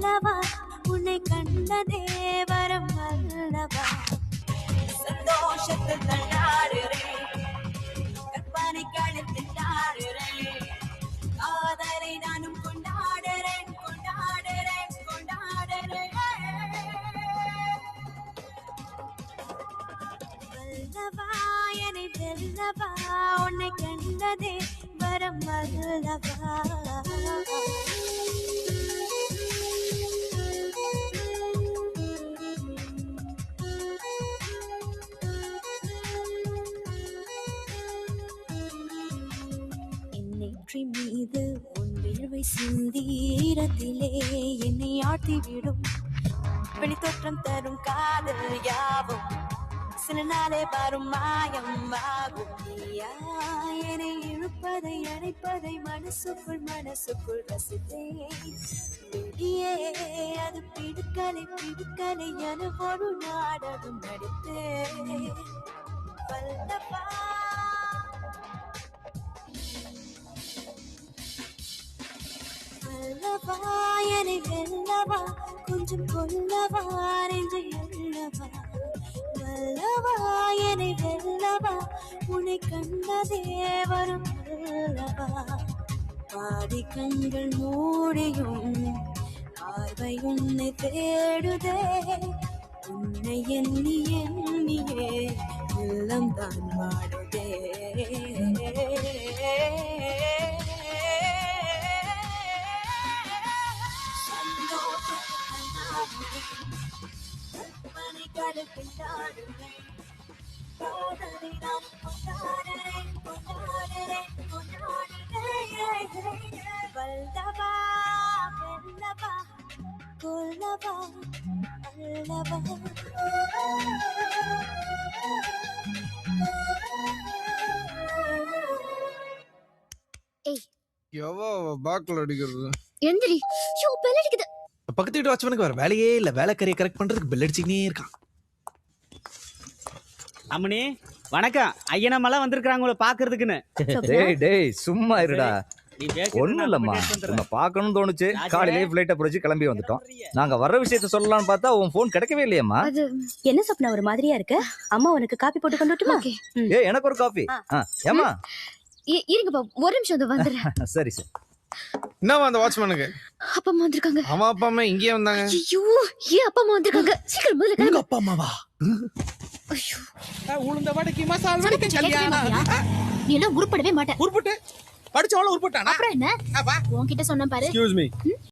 வெல்லவா உன்னை கண்டதே வரம் அல்லவா சந்தோஷத்தில் தள்ளாடுறேன் கற்பனை காலத்தில் ஆடுறேன் காதலை நானும் கொண்டாடுறேன் கொண்டாடுறேன் கொண்டாடுறேன் வெல்லவா என்னை வெல்லவா உன்னை கண்டதே வரம் அல்லவா மீது உன் விழுவை சிந்தீரத்திலே என்னை ஆட்டிவிடும் வெளித்தோற்றம் தரும் காதல் யாவும் சில நாளே வரும் மாயம் ஆகும் என்னை இழுப்பதை அணைப்பதை மனசுக்குள் ரசித்தேன் வெளியே அது பிடுக்கலை என ஒரு நாடகம் நடித்தேன் வல்லவா அல்லவா என்னை வெல்லவா கொஞ்சம் கொல்லவா நெஞ்சை அல்லவா வல்லவா என்னை வெல்லவா உன்னை கண்டதே வரும் அல்லவா பாதி கண்கள் மூடியும் பார்வை உன்னை தேடுதே உன்னை எண்ணியே உள்ளம் தான் வாடுதே எந்திரி ஷோ பெல் அடிக்குது பக்கத்து வீட்டு வாட்ச்மேனுக்கு வர வேலையே இல்ல வேலைக்காரியை கரெக்ட் பண்றதுக்கு பெல் அடிச்சுக்கினே இருக்கான் அம்மனி வணக்கம் ஐயனா மலை வந்திருக்காங்க உங்களை பாக்குறதுக்குன்னு டேய் சும்மா இருடா ஒண்ணும் இல்லம்மா உன்னை பார்க்கணும்னு தோணுச்சு காலையிலேயே ஃபிளைட்டை பிடிச்சி கிளம்பி வந்துட்டோம் நாங்க வர்ற விஷயத்த சொல்லலாம்னு பார்த்தா உன் போன் கிடைக்கவே இல்லையம்மா என்ன சொப்னா ஒரு மாதிரியா இருக்கு அம்மா உனக்கு காபி போட்டு கொண்டு வரட்டுமா ஏய் எனக்கு ஒரு காபி ஏமா இருங்கப்பா ஒரு நிமிஷம் வந்துடுறேன் சரி சரி என்னவா அந்த வாட்ச்மேனுக்கு அப்பா அம்மா வந்திருக்காங்க அவன் அப்பா அம்மா இங்கேயே வந்தாங்க ஐயோ ஏன் அப்பா அம்மா வந்திருக்காங்க சீக்கிரம் முதல்ல கிளம்பு அப்பா அம்மாவா ஐயோ உளுந்த வடக்கி மசால் வடக்கி கல்யாணம் நீ எல்லாம் உருப்படவே மாட்டேன் உருப்பட்டு படிச்சவள உருப்பட்டானா அப்புறம் என்ன உன்கிட்ட சொன்னேன் பாரு எக்ஸ்கியூஸ் மீ